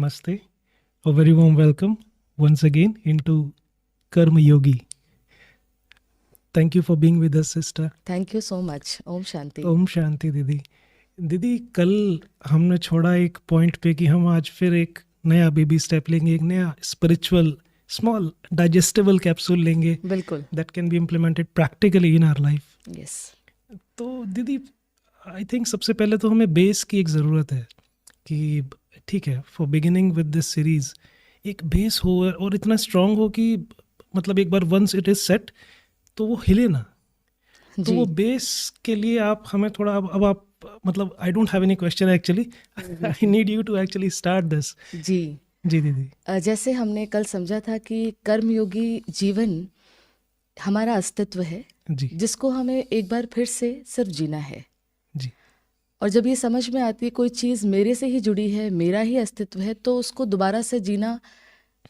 Namaste. A very warm welcome once again into Karma Yogi. Thank you for being with us, sister. Thank you so much. Om Shanti. Om Shanti दीदी. दीदी, कल हमने छोड़ा एक point पे कि हम आज फिर एक नया बेबी स्टेप लेंगे, एक नया स्पिरिचुअल स्मॉल डाइजेस्टेबल कैप्सूल लेंगे बिल्कुल. That can be implemented practically in our life. Yes. तो दीदी, आई थिंक सबसे पहले तो हमें बेस की एक ज़रूरत है कि ठीक है, for beginning with this series एक बेस हो और इतना स्ट्रांग हो कि मतलब एक बार वंस इट इज़ सेट तो वो हिले ना. तो जी. वो बेस के लिए आप हमें थोड़ा अब आप मतलब I don't have any question actually, I need you to actually start this. जी. जी दीदी. जैसे हमने कल समझा था कि कर्मयोगी जीवन हमारा अस्तित्व है जी जिसको हमें एक बार फिर से सिर्फ जीना है. जी और जब ये समझ में आती है कोई चीज़ मेरे से ही जुड़ी है, मेरा ही अस्तित्व है, तो उसको दोबारा से जीना,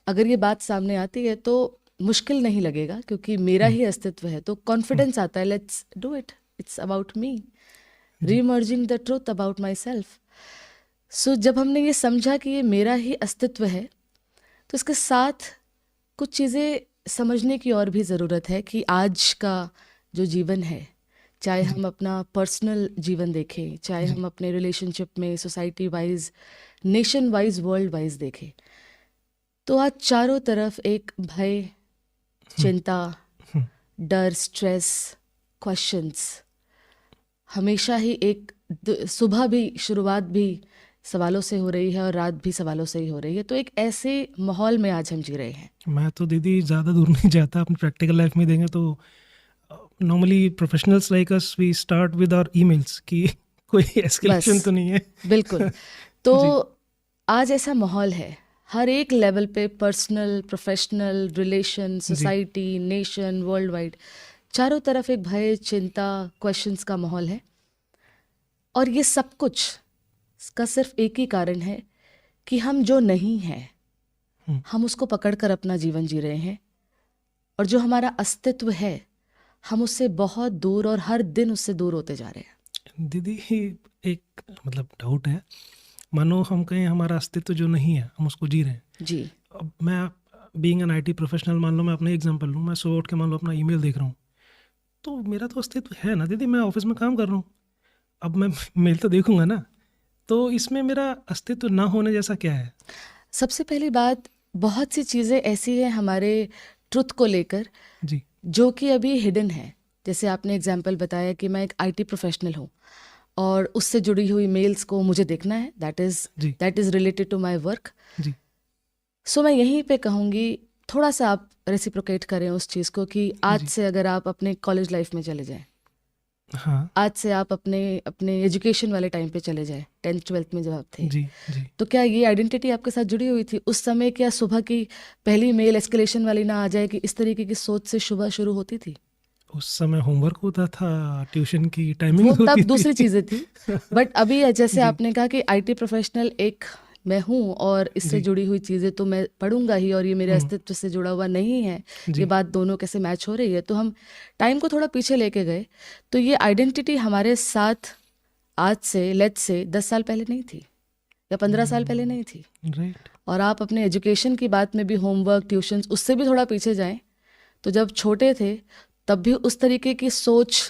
अगर ये बात सामने आती है तो मुश्किल नहीं लगेगा क्योंकि मेरा ही अस्तित्व है. तो कॉन्फिडेंस आता है, let's do it, it's about me, reemerging the truth about myself. So जब हमने ये समझा कि ये मेरा ही अस्तित्व है तो इसके साथ कुछ चीज़ें समझने की और भी ज़रूरत है कि आज का जो जीवन है, चाहे हम अपना पर्सनल जीवन देखें, चाहे हम अपने रिलेशनशिप में, society wise, nation wise, world wise देखें, तो आज चारों तरफ एक भय, चिंता, डर, स्ट्रेस, क्वेश्चंस, हमेशा ही एक सुबह भी शुरुआत भी सवालों से हो रही है और रात भी सवालों से ही हो रही है. तो एक ऐसे माहौल में आज हम जी रहे हैं. मैं तो दीदी ज़्यादा दूर नहीं जाता, अपनी प्रैक्टिकल लाइफ में देंगे तो normally professionals like us we start with our emails कि कोई एस्केलेशन बस. तो नहीं है. बिल्कुल. तो आज ऐसा माहौल है हर एक लेवल पे, personal, professional, relation, society, nation, world wide, चारों तरफ एक भय, चिंता, क्वेश्चंस का माहौल है. और ये सब कुछ का सिर्फ एक ही कारण है कि हम जो नहीं हैं हम उसको पकड़कर अपना जीवन जी रहे हैं, और जो हमारा अस्तित्व है हम उससे बहुत दूर और हर दिन उससे दूर होते जा रहे हैं. दीदी, एक मतलब डाउट है, मानो हम कहें हमारा अस्तित्व जो नहीं है हम उसको जी रहे हैं. जी. अब मैं बीइंग एन आईटी प्रोफेशनल, मान लो मैं अपना एग्जांपल लूँ, मैं सुबह उठ के मान लो अपना ईमेल देख रहा हूँ, तो मेरा तो अस्तित्व है ना दीदी, मैं ऑफिस में काम कर रहा हूँ, अब मैं मेल तो देखूंगा ना, तो इसमें मेरा अस्तित्व ना होने जैसा क्या है? सबसे पहली बात, बहुत सी चीज़ें ऐसी हैं हमारे ट्रुथ को लेकर जी जो कि अभी हिडन है. जैसे आपने एग्जाम्पल बताया कि मैं एक आईटी प्रोफेशनल हूँ और उससे जुड़ी हुई मेल्स को मुझे देखना है, जी that is related to my work. जी सो मैं यहीं पे कहूँगी, थोड़ा सा आप रेसिप्रोकेट करें उस चीज़ को कि आज से अगर आप अपने कॉलेज लाइफ में चले जाएं, हाँ आज से आप अपने अपने एजुकेशन वाले टाइम पे चले जाएं, 10th 12th में जब आप थे, जी जी तो क्या ये आइडेंटिटी आपके साथ जुड़ी हुई थी उस समय? क्या सुबह की पहली मेल एस्केलेशन वाली ना आ जाए कि इस तरीके की सोच से सुबह शुरू होती थी? उस समय होमवर्क होता था, ट्यूशन की टाइमिंग वो होती तब थी. दूसरी चीज़ें थी. बट अभी जैसे जी आपने कहा कि आईटी प्रोफेशनल एक मैं हूँ और इससे जी जुड़ी हुई चीज़ें तो मैं पढ़ूंगा ही, और ये मेरे अस्तित्व से जुड़ा हुआ नहीं है, ये जी बात दोनों कैसे मैच हो रही है? तो हम टाइम को थोड़ा पीछे लेके गए, तो ये आइडेंटिटी हमारे साथ आज से, लेट्स से 10 साल पहले नहीं थी या 15 साल पहले नहीं थी. राइट. और आप अपने एजुकेशन की बात में भी, होमवर्क, ट्यूशन्स, उससे भी थोड़ा पीछे जाएं तो जब छोटे थे तब भी उस तरीके की सोच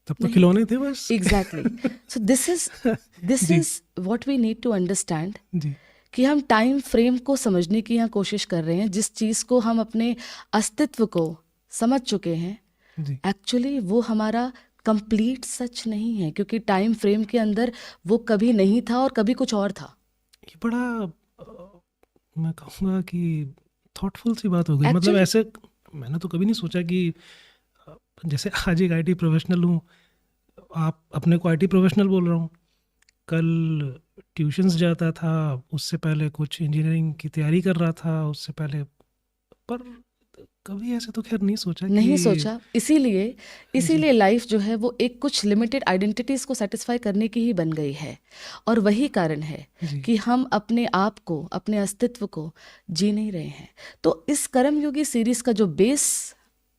तब तो खिलौने थे बस. एग्जैक्टली. सो दिस जी is what we need to understand जी कि हम टाइम फ्रेम को समझने की यहाँ कोशिश कर रहे हैं. जिस चीज़ को हम अपने अस्तित्व को समझ चुके हैं, जी एक्चुअली वो हमारा कंप्लीट सच नहीं है, क्योंकि टाइम फ्रेम के अंदर वो कभी नहीं था और कभी कुछ और था. ये बड़ा मैं कहूँगा कि थॉटफुल सी बात हो गई. मतलब Actually- ऐसे मैंने तो कभी नहीं सोचा कि जैसे आज एक आईटी प्रोफेशनल हूँ, आप अपने को आईटी प्रोफेशनल बोल रहा हूँ, कल ट्यूशन्स जाता था, उससे पहले कुछ इंजीनियरिंग की तैयारी कर रहा था, उससे पहले, पर कभी ऐसे तो खैर नहीं सोचा नहीं कि सोचा. इसीलिए लाइफ जो है वो एक कुछ लिमिटेड आइडेंटिटीज को सेटिस्फाई करने की ही बन गई है. और वही कारण है जी कि हम अपने आप को, अपने अस्तित्व को जी नहीं रहे हैं. तो इस कर्मयोगी सीरीज का जो बेस,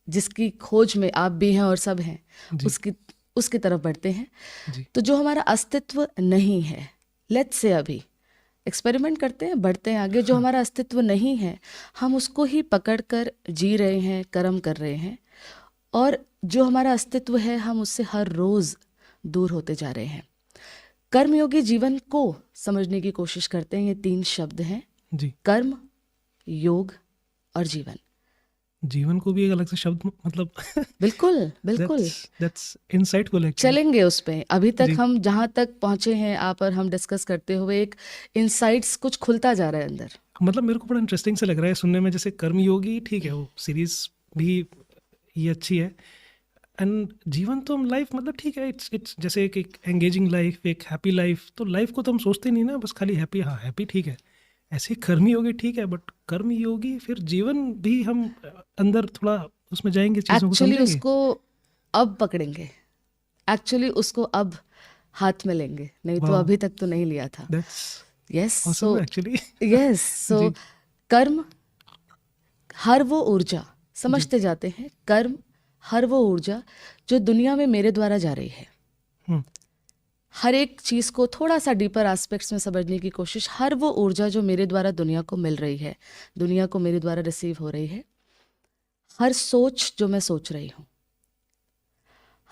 जिसकी खोज में आप भी हैं और सब हैं, जी उसकी तरफ बढ़ते हैं. जी तो जो हमारा अस्तित्व नहीं है, लेट्स से अभी एक्सपेरिमेंट करते हैं, बढ़ते हैं आगे। जो हमारा अस्तित्व नहीं है हम उसको ही पकड़ कर जी रहे हैं, कर्म कर रहे हैं, और जो हमारा अस्तित्व है हम उससे हर रोज दूर होते जा रहे हैं। कर्मयोगी जीवन को समझने की कोशिश करते हैं। ये 3 शब्द हैं, जी। कर्म, योग और जीवन। जीवन को भी एक अलग से शब्द मतलब बिल्कुल बिल्कुल, दैट्स इनसाइटफुल एक्चुअली। चलेंगे उस पे। अभी तक जी। हम जहाँ तक पहुंचे हैं आप और हम डिस्कस करते हुए एक इनसाइट्स कुछ खुलता जा रहा है अंदर। मतलब मेरे को बड़ा इंटरेस्टिंग से लग रहा है सुनने में। जैसे कर्मयोगी ठीक है, वो सीरीज भी ये अच्छी है, एंड जीवन तो हम लाइफ मतलब ठीक है, इट्स जैसे एक एंगेजिंग लाइफ, एक हैप्पी लाइफ। तो लाइफ को तो हम सोचते नहीं ना, बस खाली हैप्पी, हाँ हैप्पी ठीक है। ऐसे कर्मयोगी ठीक है, बट कर्मयोगी फिर जीवन भी हम अंदर थोड़ा उसमें जाएंगे, चीज़ों को एक्चुअली समझेंगे। उसको अब पकड़ेंगे, एक्चुअली उसको अब हाथ में लेंगे, नहीं तो वाह, अभी तक तो नहीं लिया था। That's yes, awesome so actually. Yes, so जी। कर्म हर वो ऊर्जा, समझते जाते हैं, कर्म हर वो ऊर्जा जो दुनिया में मेरे द्वारा जा रही है। हम्म, हर एक चीज़ को थोड़ा सा डीपर एस्पेक्ट्स में समझने की कोशिश। हर वो ऊर्जा जो मेरे द्वारा दुनिया को मिल रही है, दुनिया को मेरे द्वारा रिसीव हो रही है, हर सोच जो मैं सोच रही हूँ,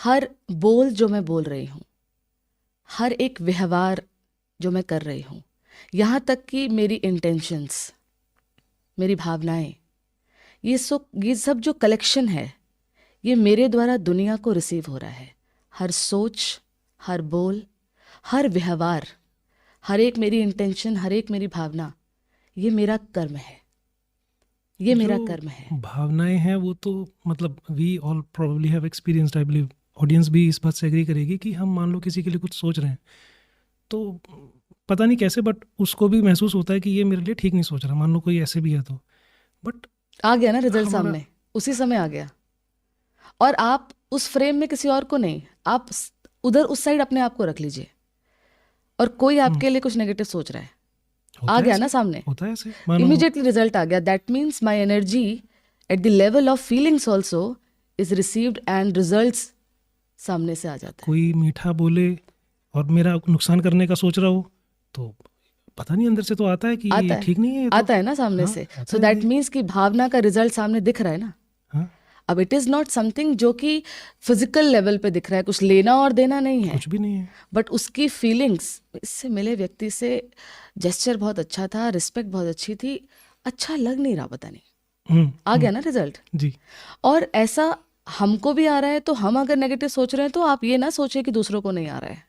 हर बोल जो मैं बोल रही हूँ, हर एक व्यवहार जो मैं कर रही हूँ, यहाँ तक कि मेरी इंटेंशंस, मेरी भावनाएं, ये सब जो कलेक्शन है ये मेरे द्वारा दुनिया को रिसीव हो रहा है। हर सोच, हर बोल, हर व्यवहार, हर एक मेरी इंटेंशन, हर एक मेरी भावना, ये मेरा कर्म है, ये मेरा जो कर्म है। भावनाएं हैं वो तो मतलब we all probably have experienced, I believe audience भी इस बात से एग्री करेगी कि हम मान लो किसी के लिए कुछ सोच रहे हैं तो पता नहीं कैसे, बट उसको भी महसूस होता है कि ये मेरे लिए ठीक नहीं सोच रहा। मान लो कोई ऐसे भी है तो, बट आ गया ना रिजल्ट हमारा सामने, उसी समय आ गया। और आप उस फ्रेम में किसी और को नहीं, आप उधर उस साइड अपने आप को रख लीजिए, और कोई आपके लिए कुछ नेगेटिव सोच रहा है, होता आ है गया ऐसे, ना सामने, होता है ऐसे मानो। इमीडिएटली रिजल्ट आ गया। That means my energy at the level of feelings also is received and results सामने से आ जाता है। कोई मीठा बोले और मेरा नुकसान करने का सोच रहा हो तो पता नहीं अंदर से तो आता है कि आता ये है, ठीक नहीं है ये तो। आता है ना सामने हाँ, से। आता सो है दैट भाई। मीन्स कि भावना का रिजल्ट सामने दिख रहा है ना। हाँ, अब इट इज नॉट समथिंग जो कि फिजिकल लेवल पे दिख रहा है, कुछ लेना और देना नहीं है, कुछ भी नहीं है। बट उसकी फीलिंग्स। इससे मिले व्यक्ति से जेस्चर बहुत अच्छा था, रिस्पेक्ट बहुत अच्छी थी, अच्छा लग नहीं रहा, पता नहीं, आ गया ना रिजल्ट। जी। और ऐसा हमको भी आ रहा है, तो हम अगर नेगेटिव सोच रहे हैं तो आप ये ना सोचिए कि दूसरों को नहीं आ रहा है।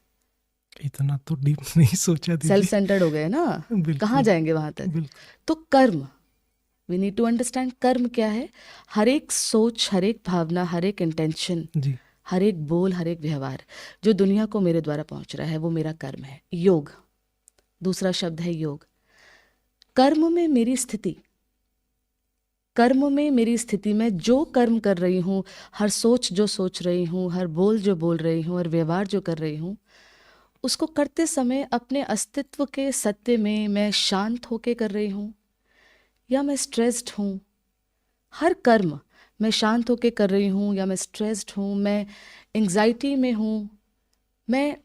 इतना तो डीप नहीं सोचा सेल्फ दीदी। सेंटर्ड हो गए ना, कहाँ बिल्कुल जाएंगे वहां तक। बिल्कुल। तो कर्म, वी नीड टू अंडरस्टैंड कर्म क्या है। हर एक सोच, हर एक भावना, हर एक इंटेंशन, जी। हर एक बोल, हर एक व्यवहार जो दुनिया को मेरे द्वारा पहुंच रहा है वो मेरा कर्म है। योग, दूसरा शब्द है योग। कर्म में मेरी स्थिति, कर्म में मेरी स्थिति में जो कर्म कर रही हूँ, हर सोच जो सोच रही हूँ, हर बोल जो बोल रही हूँ, और व्यवहार जो कर रही हूँ, उसको करते समय अपने अस्तित्व के सत्य में मैं शांत होके कर रही हूँ या मैं स्ट्रेस्ड हूँ। हर कर्म मैं शांत होके कर रही हूँ या मैं स्ट्रेस्ड हूँ, मैं एंग्जाइटी में हूँ, मैं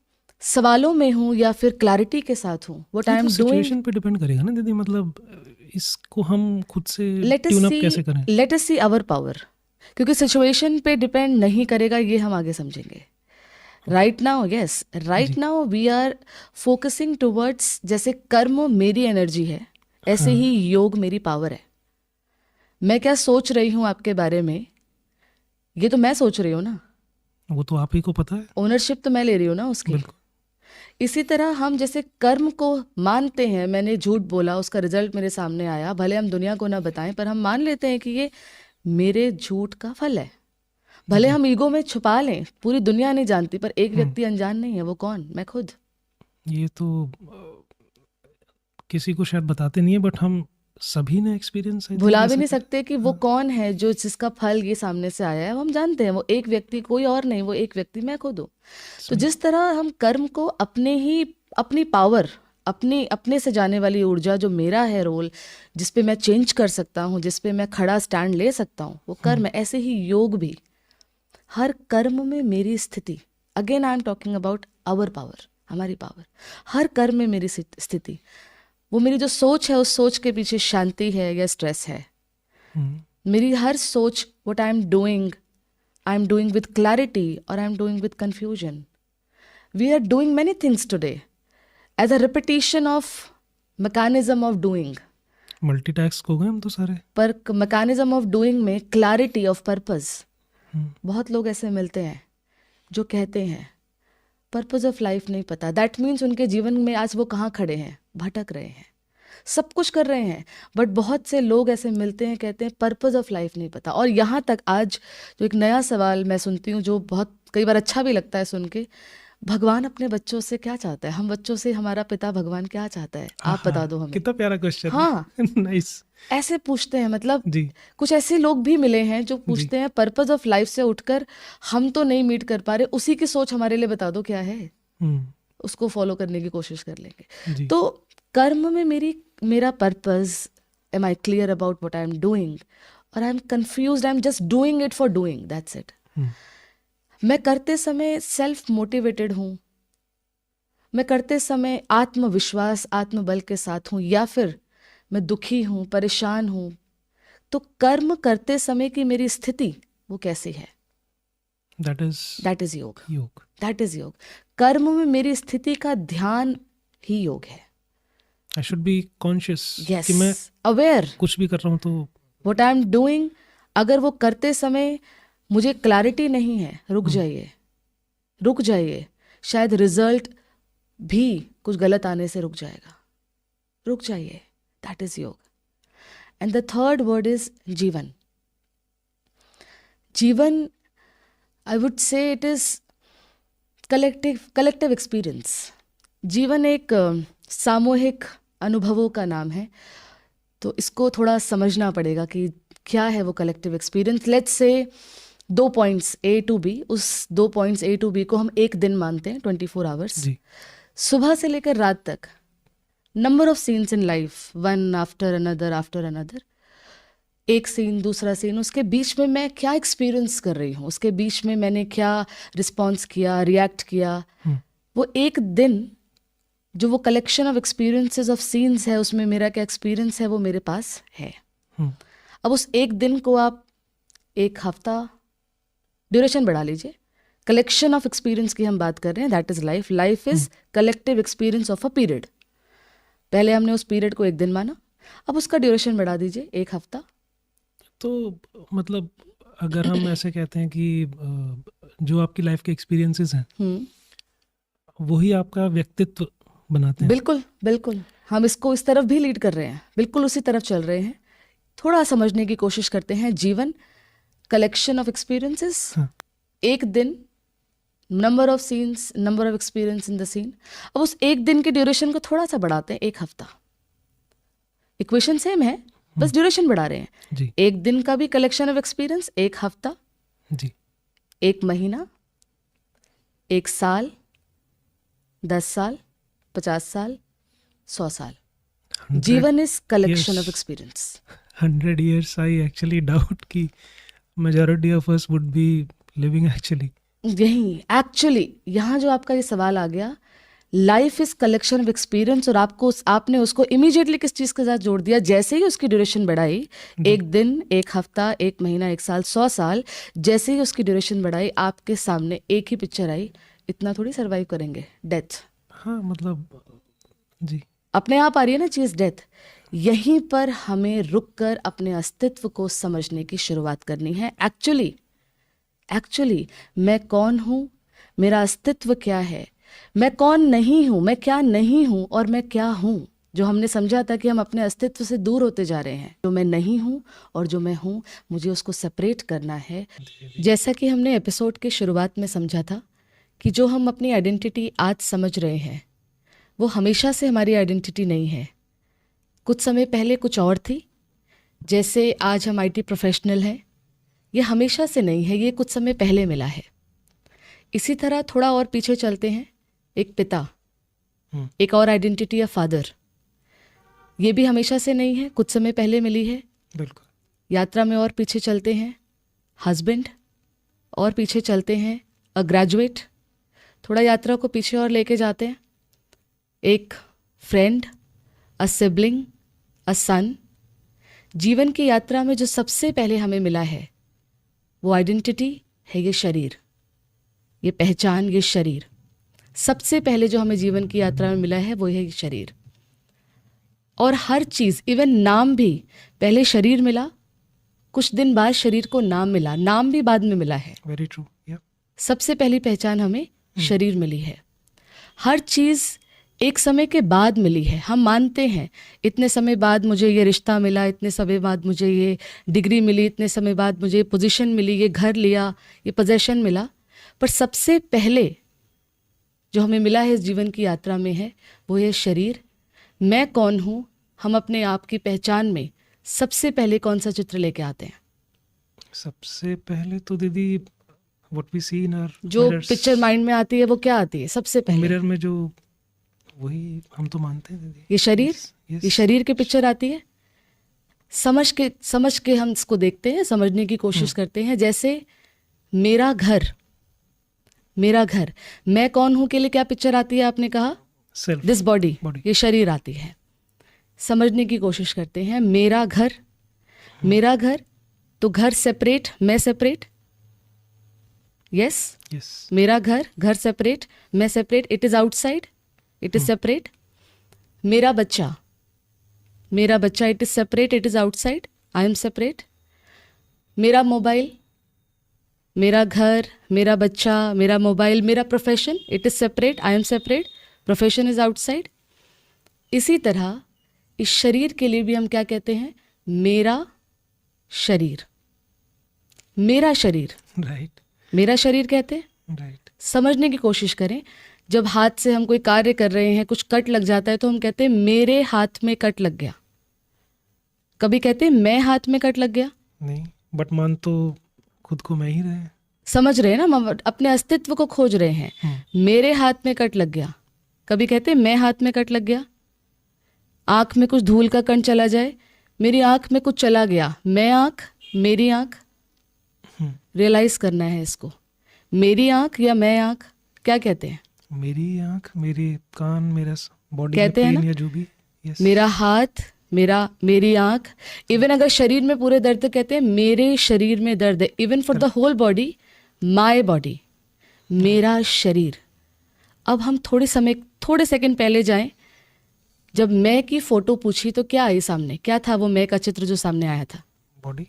सवालों में हूँ या फिर क्लैरिटी के साथ हूँ। व्हाट आई ये तो एम डूइंग, सिचुएशन पे डिपेंड करेगा ना दीदी, मतलब इसको हम खुद से let us tune up see, कैसे करें। Let us see our power. क्योंकि सिचुएशन पे डिपेंड नहीं करेगा, ये हम आगे समझेंगे। राइट नाउ, यस, राइट जी। Now we are focusing towards, जैसे कर्म मेरी एनर्जी है, ऐसे हाँ, ही योग मेरी पावर है। मैं क्या सोच रही हूँ आपके बारे में, ये तो मैं सोच रही हूँ ना, वो तो आप ही को पता है। ओनरशिप तो मैं ले रही हूँ ना उसकी। बिल्कुल। इसी तरह हम जैसे कर्म को मानते हैं, मैंने झूठ बोला, उसका रिजल्ट मेरे सामने आया, भले हम दुनिया को ना बताएं पर हम मान लेते हैं कि ये मेरे झूठ का फल है। भले हम ईगो में छुपा लें, पूरी दुनिया नहीं जानती, पर एक व्यक्ति अनजान नहीं है, वो कौन? मैं खुद। ये तो किसी को शायद बताते नहीं है, बट हम सभी ने एक्सपीरियंस भुला भी नहीं सकते कि वो कौन है जो जिसका फल ये सामने से आया है, वो हम जानते हैं, वो एक व्यक्ति, कोई और नहीं, वो एक व्यक्ति मैं खुद हूँ। तो जिस तरह हम कर्म को अपनी पावर, अपने से जाने वाली ऊर्जा जो मेरा है रोल, जिस पे मैं चेंज कर सकता हूँ, जिस पे मैं खड़ा स्टैंड ले सकता हूँ, वो कर्म है। ऐसे ही योग भी, हर कर्म में मेरी स्थिति, again I am talking about our power, हमारी पावर, हर कर्म में मेरी स्थिति, वो मेरी जो सोच है उस सोच के पीछे शांति है या स्ट्रेस है। मेरी हर सोच, what I am doing with clarity और I am doing with confusion. We are doing many things today as a repetition of mechanism of doing, multitask हो गए हम तो सारे। पर मैकेनिज्म ऑफ डूइंग में क्लैरिटी ऑफ पर्पस। बहुत लोग ऐसे मिलते हैं जो कहते हैं पर्पस ऑफ लाइफ नहीं पता। दैट मीन्स उनके जीवन में आज वो कहाँ खड़े हैं, भटक रहे हैं, सब कुछ कर रहे हैं, बट बहुत से लोग ऐसे मिलते हैं कहते हैं पर्पस ऑफ लाइफ नहीं पता। और यहाँ तक आज जो एक नया सवाल मैं सुनती हूँ जो बहुत कई बार अच्छा भी लगता है सुन के, भगवान अपने बच्चों से क्या चाहता है, हम बच्चों से हमारा पिता भगवान क्या चाहता है, आप बता दो हमें। कितना प्यारा क्वेश्चन। हाँ नाइस। ऐसे पूछते हैं, मतलब जी कुछ ऐसे लोग भी मिले हैं जो पूछते हैं पर्पस ऑफ लाइफ से उठकर हम तो नहीं मीट कर पा रहे, उसी की सोच हमारे लिए बता दो क्या है, उसको फॉलो करने की कोशिश कर लेंगे। जी। तो कर्म में मेरा purpose, am I clear about what I am doing, और I am confused, I am just doing it for doing, that's it. मैं करते समय सेल्फ मोटिवेटेड हूँ, मैं करते समय आत्मविश्वास आत्मबल के साथ हूँ, या फिर मैं दुखी हूँ, परेशान हूँ। तो कर्म करते समय की मेरी स्थिति वो कैसी है, दैट इज योग। योग। दैट इज योग। कर्म में मेरी स्थिति का ध्यान ही योग है। I should be conscious Yes, कि मैं अवेयर कुछ भी कर रहा हूँ तो व्हाट आई एम डूइंग। अगर वो करते समय मुझे क्लैरिटी नहीं है, रुक जाइए, शायद रिजल्ट भी कुछ गलत आने से रुक जाएगा, रुक जाइए, दैट इज योग। And the third word is जीवन। जीवन, I would say it is collective experience. जीवन एक सामूहिक अनुभवों का नाम है, तो इसको थोड़ा समझना पड़ेगा कि क्या है वो collective experience. Let's say 2 points A to B, उस 2 पॉइंट्स A to B को हम एक दिन मानते हैं, 24 आवर्स। जी सुबह से लेकर रात तक number of scenes in life, one after another, एक सीन दूसरा सीन, उसके बीच में मैं क्या एक्सपीरियंस कर रही हूँ, उसके बीच में मैंने क्या रिस्पॉन्स किया, रिएक्ट किया। वो एक दिन जो वो collection of experiences of scenes है, उसमें मेरा क्या एक्सपीरियंस है वो मेरे पास है। अब उस एक दिन को आप एक हफ्ता, ड्यूरेशन बढ़ा लीजिए, कलेक्शन ऑफ एक्सपीरियंस की हम बात कर रहे हैं, that is life. Life is collective experience of a period. पहले हमने उस पीरियड को एक दिन माना, अब उसका ड्यूरेशन बढ़ा दीजिए एक हफ्ता। तो मतलब अगर हम ऐसे कहते हैं कि जो आपकी लाइफ के एक्सपीरियंसेस हैं वही आपका व्यक्तित्व बनाते हैं। बिल्कुल बिल्कुल, हम इसको इस तरफ भी लीड कर रहे हैं, बिल्कुल उसी तरफ चल रहे हैं। थोड़ा समझने की कोशिश करते हैं। जीवन कलेक्शन ऑफ एक्सपीरियंसेस, एक दिन number of scenes, number of experience in the scene. अब उस एक दिन के ड्यूरेशन को थोड़ा सा बढ़ाते हैं, एक हफ्ता। इक्वेशन सेम है, बस ड्यूरेशन बढ़ा रहे हैं। जी एक दिन का भी कलेक्शन ऑफ एक्सपीरियंस, एक हफ्ता, जी, एक महीना, एक साल, 10 साल, 50 साल, 100 साल। जीवन is collection of experience. 100 years I actually doubt कि majority of us would be living actually। यही एक्चुअली यहाँ जो आपका ये सवाल आ गया, life is collection of experience, और आपने उसको इमीडिएटली किस चीज़ के साथ जोड़ दिया, जैसे ही उसकी ड्यूरेशन बढ़ाई, एक दिन, एक हफ्ता, एक महीना, एक साल, 100 साल, जैसे ही उसकी ड्यूरेशन बढ़ाई, आपके सामने एक ही पिक्चर आई, इतना थोड़ी सर्वाइव करेंगे, डेथ। हाँ मतलब जी, अपने आप आ रही है ना चीज़, डेथ। यहीं पर हमें रुककर अपने अस्तित्व को समझने की शुरुआत करनी है। एक्चुअली मैं कौन हूँ, मेरा अस्तित्व क्या है, मैं कौन नहीं हूँ, मैं क्या नहीं हूँ, और मैं क्या हूँ। जो हमने समझा था कि हम अपने अस्तित्व से दूर होते जा रहे हैं, जो मैं नहीं हूँ और जो मैं हूँ, मुझे उसको सेपरेट करना है। जैसा कि हमने एपिसोड के शुरुआत में समझा था कि जो हम अपनी आइडेंटिटी आज समझ रहे हैं वो हमेशा से हमारी आइडेंटिटी नहीं है। कुछ समय पहले कुछ और थी, जैसे आज हम IT प्रोफेशनल हैं, ये हमेशा से नहीं है, ये कुछ समय पहले मिला है। इसी तरह थोड़ा और पीछे चलते हैं, एक पिता, एक और आइडेंटिटी ऑफ फादर, ये भी हमेशा से नहीं है, कुछ समय पहले मिली है। बिल्कुल। यात्रा में और पीछे चलते हैं, हस्बैंड, और पीछे चलते हैं अ ग्रेजुएट, थोड़ा यात्रा को पीछे और लेके जाते हैं, एक फ्रेंड, अ सिबलिंग, अ सन। जीवन की यात्रा में जो सबसे पहले हमें मिला है वो आइडेंटिटी है, ये शरीर, ये पहचान, ये शरीर। सबसे पहले जो हमें जीवन की यात्रा में मिला है वो है ये शरीर। और हर चीज़, इवन नाम भी, पहले शरीर मिला, कुछ दिन बाद शरीर को नाम मिला, नाम भी बाद में मिला है। Very true. या सबसे पहली पहचान हमें शरीर मिली है। हर चीज़ एक समय के बाद मिली है। हम मानते हैं इतने समय बाद मुझे ये रिश्ता मिला, इतने समय बाद मुझे ये डिग्री मिली, इतने समय बाद मुझे पोजीशन मिली, ये घर लिया, ये पोजेशन मिला। पर सबसे पहले जो हमें मिला है इस जीवन की यात्रा में है वो है शरीर। मैं कौन हूँ? हम अपने आप की पहचान में सबसे पहले कौन सा चित्र लेके आते हैं? सबसे पहले तो दीदी what we see in our जो पिक्चर माइंड में आती है वो क्या आती है सबसे पहले? मिरर में जो, वही हम तो मानते हैं दीदी। ये शरीर। Yes. ये शरीर की पिक्चर आती है। समझ के हम इसको देखते हैं, समझने की कोशिश करते हैं। जैसे मेरा घर, मेरा घर, मैं कौन हूं के लिए क्या पिक्चर आती है आपने कहा? Self, this body, body. ये शरीर आती है। समझने की कोशिश करते हैं। मेरा घर, मेरा घर, तो घर सेपरेट, मैं सेपरेट। यस, यस, मेरा घर, घर सेपरेट, मैं separate, it is outside, it is separate. मेरा बच्चा, मेरा बच्चा, it is separate, it is outside, I am separate. मेरा मोबाइल, मेरा घर, मेरा बच्चा, मेरा मोबाइल, मेरा profession, it is separate, I am separate, profession is outside. इसी तरह इस शरीर के लिए भी हम क्या कहते हैं? मेरा शरीर, मेरा शरीर, राइट, मेरा शरीर कहते हैं। राइट। समझने की कोशिश करें। जब हाथ से हम कोई कार्य कर रहे हैं, कुछ कट लग जाता है तो हम कहते हैं मेरे हाथ में कट लग गया। कभी कहते हैं मैं हाथ में कट लग गया? नहीं, बट मान तो खुद को मैं ही रहे। समझ रहे हैं ना, हम अपने अस्तित्व को खोज रहे हैं। मेरे हाथ में कट लग गया। कभी कहते हैं मैं हाथ में कट लग गया। आँख में कुछ धूल का कण चला जाए, मेरी आँख में कुछ चला गया, मैं आँख, मेरी आँख। रियलाइज करना है इसको। मेरी आँख या मैं आँख, क्या कहते हैं? मेरी आँख, मेरे कान, मेरा बॉडी कहते हैं में पेन ना? या जो भी। यस, मेरा हाथ, मेरी आँख। इवन अगर शरीर में पूरे दर्द, कहते हैं मेरे शरीर में दर्द है। Even for the whole body, my body, मेरा शरीर। अब हम थोड़े सेकंड पहले जाएं। जब मैं की फोटो पूछी तो क्या आई सामने? क्या था वो मैं का चित्र जो सामने आया था? बॉडी।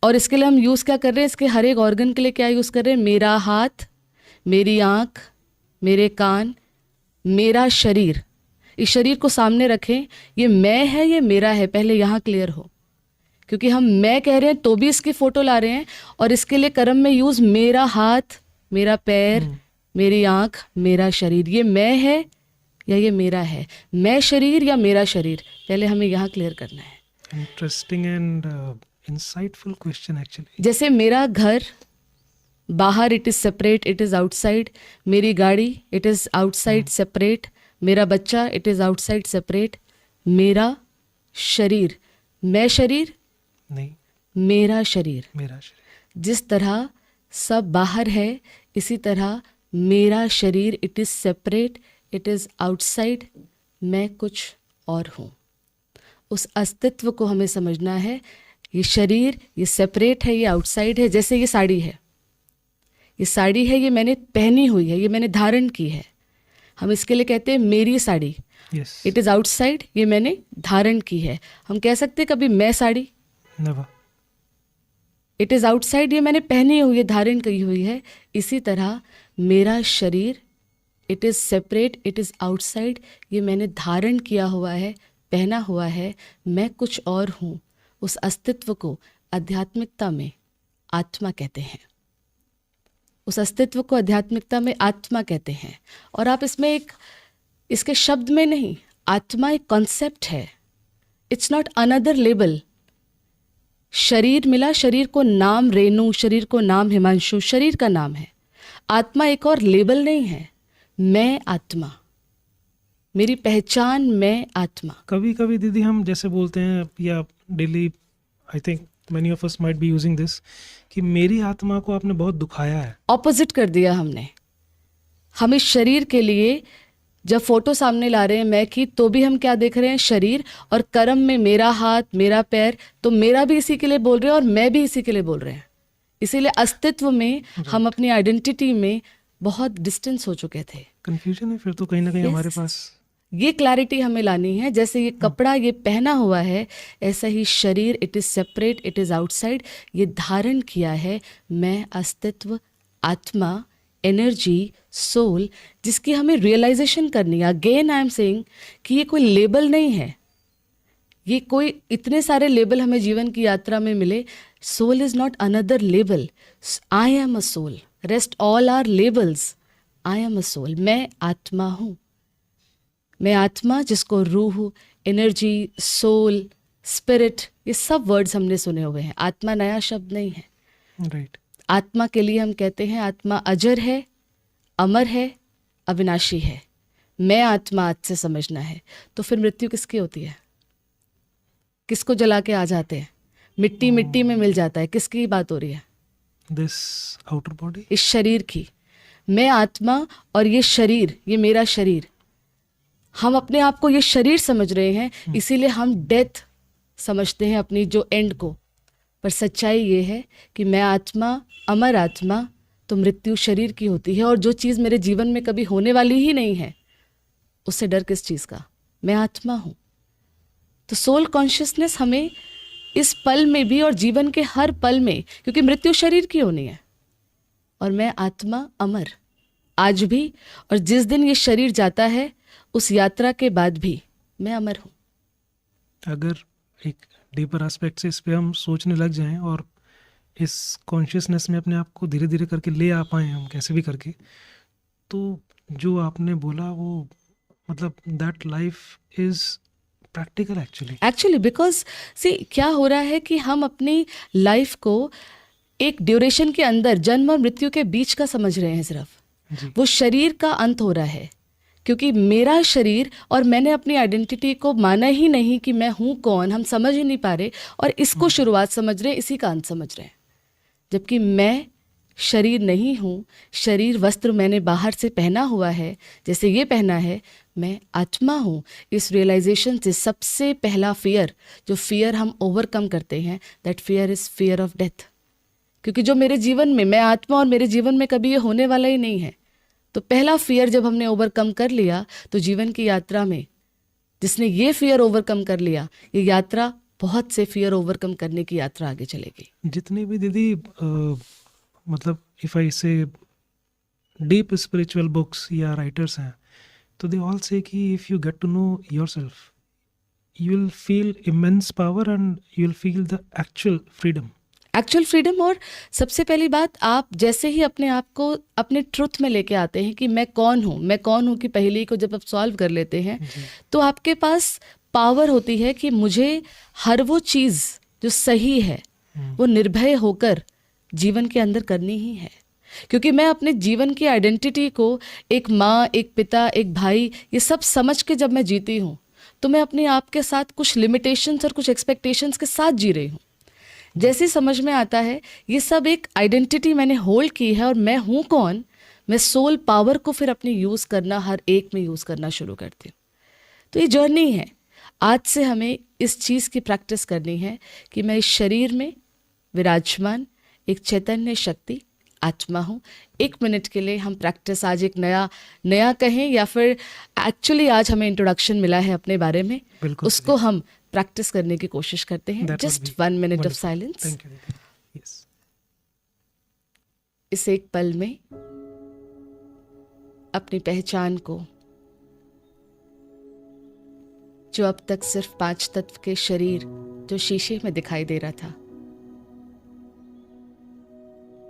और इसके लिए हम यूज़ क्या कर रहे हैं? इसके हर एक ऑर्गन के लिए क्या यूज़ कर रहे हैं? मेरा हाथ, मेरी आँख, मेरे कान, मेरा शरीर। इस शरीर को सामने रखें। ये मैं है, ये मेरा है, पहले यहाँ क्लियर हो। क्योंकि हम मैं कह रहे हैं तो भी इसकी फ़ोटो ला रहे हैं, और इसके लिए कर्म में यूज़ मेरा हाथ, मेरा पैर, मेरी आँख, मेरा शरीर। ये मैं है या ये मेरा है? मैं शरीर या मेरा शरीर? पहले हमें यहाँ क्लियर करना है। Interesting and insightful question actually. जैसे मेरा घर बाहर, it is separate, it is outside. मेरी गाड़ी, इट इज़ आउटसाइड सेपरेट। मेरा बच्चा, इट इज़ आउटसाइड सेपरेट। मेरा शरीर, मैं शरीर, नहीं, मेरा शरीर। मेरा शरीर। जिस तरह सब बाहर है, इसी तरह मेरा शरीर, it is separate, it is outside, मैं कुछ और हूँ। उस अस्तित्व को हमें समझना है। ये शरीर, ये सेपरेट है, ये आउटसाइड है। जैसे ये साड़ी है, ये साड़ी है, ये मैंने पहनी हुई है, ये मैंने धारण की है। हम इसके लिए कहते हैं मेरी sari. Yes, it is outside, ये मैंने धारण की है। हम कह सकते हैं कभी मैं sari? Never. It is outside, ये मैंने पहनी हुई है, धारण की हुई है। इसी तरह मेरा शरीर, it is separate, it is outside, ये मैंने धारण किया हुआ है, पहना हुआ है। मैं कुछ और हूँ। उस अस्तित्व को आध्यात्मिकता में आत्मा कहते हैं। उस अस्तित्व को आध्यात्मिकता में आत्मा कहते हैं। और आप इसमें इसके शब्द में नहीं, आत्मा एक कॉन्सेप्ट है। It's not another label. शरीर मिला, शरीर को नाम रेणु, शरीर को नाम हिमांशु, शरीर का नाम है। आत्मा एक और लेबल नहीं है। मैं आत्मा, मेरी पहचान मैं आत्मा। कभी कभी दीदी हम जैसे बोलते हैं, या daily I think many of us might be using this, कि मेरी आत्मा को आपने बहुत दुखाया है। ऑपोजिट कर दिया हमने। हम इस शरीर के लिए जब फोटो सामने ला रहे हैं मैं की, तो भी हम क्या देख रहे हैं? शरीर। और कर्म में मेरा हाथ, मेरा पैर, तो मेरा भी इसी के लिए बोल रहे हैं और मैं भी इसी के लिए बोल रहे हैं। इसीलिए अस्तित्व में हम अपनी आइडेंटिटी में बहुत डिस्टेंस हो चुके थे। कंफ्यूजन है फिर तो कहीं ना कहीं हमारे पास। ये क्लैरिटी हमें लानी है। जैसे ये कपड़ा ये पहना हुआ है, ऐसा ही शरीर, it is separate, it is outside. ये धारण किया है मैं, अस्तित्व, आत्मा, एनर्जी, सोल, जिसकी हमें रियलाइजेशन करनी है। अगेन आई एम सेइंग कि ये कोई लेबल नहीं है। ये कोई इतने सारे लेबल हमें जीवन की यात्रा में मिले। Soul is not another label. I am a soul. Rest all are labels. I am a soul. मैं आत्मा हूँ। मैं आत्मा, जिसको रूह, एनर्जी, सोल, स्पिरिट, ये सब वर्ड्स हमने सुने हुए हैं। आत्मा नया शब्द नहीं है। राइट। आत्मा के लिए हम कहते हैं आत्मा अजर है, अमर है, अविनाशी है। मैं आत्मा आज से समझना है। तो फिर मृत्यु किसकी होती है? किसको जला के आ जाते हैं? मिट्टी मिट्टी में मिल जाता है। किसकी बात हो रही है? दिस आउटर बॉडी, इस शरीर की। मैं आत्मा और ये शरीर, ये मेरा शरीर। हम अपने आप को ये शरीर समझ रहे हैं, इसीलिए हम डेथ समझते हैं अपनी जो एंड को। पर सच्चाई ये है कि मैं आत्मा, अमर आत्मा, तो मृत्यु शरीर की होती है। और जो चीज़ मेरे जीवन में कभी होने वाली ही नहीं है, उससे डर किस चीज़ का? मैं आत्मा हूँ। तो सोल कॉन्शियसनेस हमें इस पल में भी और जीवन के हर पल में, क्योंकि मृत्यु शरीर की होनी है और मैं आत्मा अमर आज भी, और जिस दिन ये शरीर जाता है उस यात्रा के बाद भी मैं अमर हूँ। अगर एक डीपर एस्पेक्ट से इस पे हम सोचने लग जाएं और इस कॉन्शियसनेस में अपने आप को धीरे धीरे करके ले आ पाएँ हम कैसे भी करके, तो जो आपने बोला वो मतलब that life is practical actually because see क्या हो रहा है कि हम अपनी लाइफ को एक ड्यूरेशन के अंदर, जन्म और मृत्यु के बीच का समझ रहे हैं सिर्फ। वो शरीर का अंत हो रहा है, क्योंकि मेरा शरीर और मैंने अपनी आइडेंटिटी को माना ही नहीं कि मैं हूँ कौन। हम समझ ही नहीं पा रहे और इसको शुरुआत समझ रहे हैं, इसी का अंत समझ रहे हैं। जबकि मैं शरीर नहीं हूँ। शरीर वस्त्र मैंने बाहर से पहना हुआ है, जैसे ये पहना है। मैं आत्मा हूँ। इस रियलाइजेशन से सबसे पहला फियर, जो फियर हम ओवरकम करते हैं, that fear is fear of death. क्योंकि जो मेरे जीवन में, मैं आत्मा और मेरे जीवन में कभी ये होने वाला ही नहीं है। तो पहला फियर जब हमने ओवरकम कर लिया, तो जीवन की यात्रा में जिसने ये फियर ओवरकम कर लिया, ये यात्रा बहुत से फियर ओवरकम करने की यात्रा आगे चलेगी। जितनी भी दीदी मतलब if I say deep spiritual books या राइटर्स हैं, तो दे ऑल से कि if you get to know yourself you will feel immense power and you will feel the actual freedom. और सबसे पहली बात, आप जैसे ही अपने आप को अपने ट्रुथ में लेके आते हैं कि मैं कौन हूँ की पहेली को जब आप सॉल्व कर लेते हैं, तो आपके पास पावर होती है कि मुझे हर वो चीज़ जो सही है वो निर्भय होकर जीवन के अंदर करनी ही है। क्योंकि मैं अपने जीवन की आइडेंटिटी को एक माँ, एक पिता, एक भाई, ये सब समझ के जब मैं जीती हूँ, तो मैं अपने आप के साथ कुछ लिमिटेशंस और कुछ एक्सपेक्टेशंस के साथ जी रही हूँ। जैसे समझ में आता है ये सब एक आइडेंटिटी मैंने होल्ड की है और मैं हूँ कौन, मैं सोल पावर को फिर अपनी यूज़ करना, हर एक में यूज़ करना शुरू करती हूँ। तो ये जर्नी है। आज से हमें इस चीज़ की प्रैक्टिस करनी है कि मैं इस शरीर में विराजमान एक चैतन्य शक्ति आत्मा हूँ। 1 मिनट के लिए हम प्रैक्टिस, आज एक नया कहें या फिर एक्चुअली आज हमें इंट्रोडक्शन मिला है अपने बारे में, उसको हम प्रैक्टिस करने की कोशिश करते हैं। Just 1 minute of silence. इस एक पल में अपनी पहचान को, जो अब तक सिर्फ 5 तत्व के शरीर जो शीशे में दिखाई दे रहा था,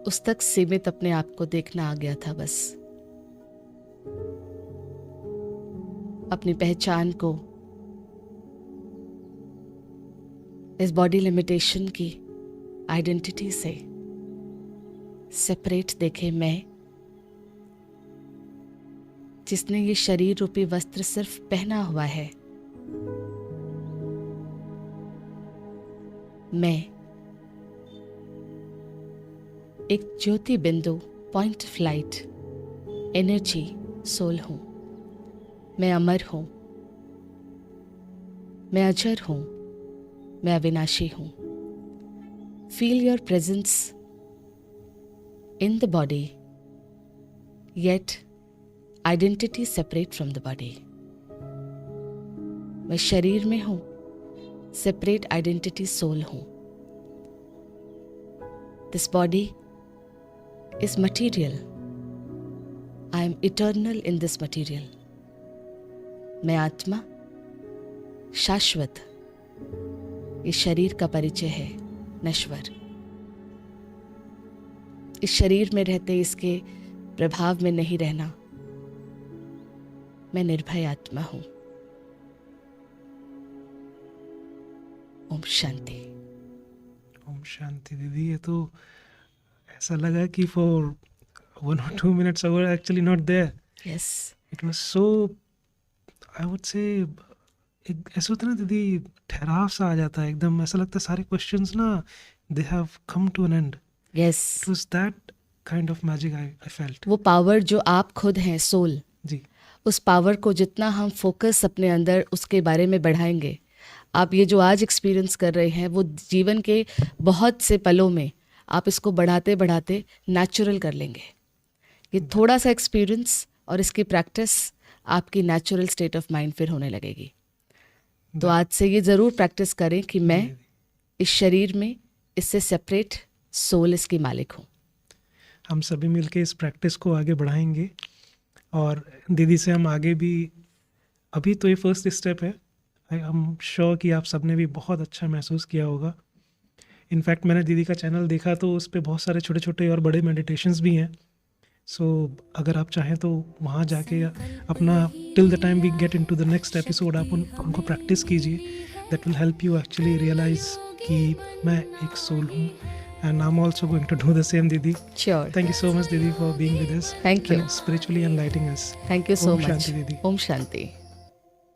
उस तक सीमित अपने आप को देखना आ गया था। बस अपनी पहचान को इस बॉडी लिमिटेशन की आइडेंटिटी से सेपरेट देखे। मैं, जिसने ये शरीर रूपी वस्त्र सिर्फ पहना हुआ है, मैं एक ज्योति बिंदु, point of light, energy, soul हूं। मैं अमर हूँ, मैं अजर हूँ, मैं अविनाशी हूँ. Feel your presence in the body, yet identity separate from the body. मैं शरीर में हूँ, separate identity soul हूँ. This body is material. I am eternal in this material. मैं आत्मा शाश्वत. इस शरीर का परिचय है नश्वर. इस शरीर में रहते इसके प्रभाव में नहीं रहना. मैं निर्भय आत्मा हूं. ओम शांति. ओम शांति दीदी. ये तो ऐसा लगा कि for 1 or 2 minutes I was actually not there. Yes. It was so, I would say, एक ऐसा होता है ना दीदी, ठहराव सा आ जाता है एकदम. ऐसा लगता है सारे क्वेश्चंस ना they have come to an end. Yes. It was that kind of magic I felt. वो पावर जो आप खुद हैं, सोल, जी. उस पावर को जितना हम फोकस अपने अंदर उसके बारे में बढ़ाएंगे, आप ये जो आज एक्सपीरियंस कर रहे हैं वो जीवन के बहुत से पलों में आप इसको बढ़ाते बढ़ाते नेचुरल कर लेंगे. ये थोड़ा सा एक्सपीरियंस और इसकी प्रैक्टिस आपकी नेचुरल स्टेट ऑफ माइंड फिर होने लगेगी. तो आज से ये ज़रूर प्रैक्टिस करें कि मैं इस शरीर में इससे सेपरेट सोल इसकी मालिक हूँ. हम सभी मिलके इस प्रैक्टिस को आगे बढ़ाएंगे और दीदी से हम आगे भी, अभी तो ये फर्स्ट स्टेप है. आई एम श्योर कि आप सबने भी बहुत अच्छा महसूस किया होगा. इनफैक्ट मैंने दीदी का चैनल देखा तो उस पर बहुत सारे छोटे छोटे और बड़े मेडिटेशंस भी हैं. सो अगर आप चाहें तो वहाँ जाके अपना till the time we get into the next episode आप उनको प्रैक्टिस कीजिए. That will help you actually realise कि मैं एक सोल हूँ. And I'm also going to do the same, Didi. Sure. Thank you so much, Didi, for being with us. Thank you. And spiritually enlightening us. Thank you so Om much. Shanti, Didi. Om Shanti.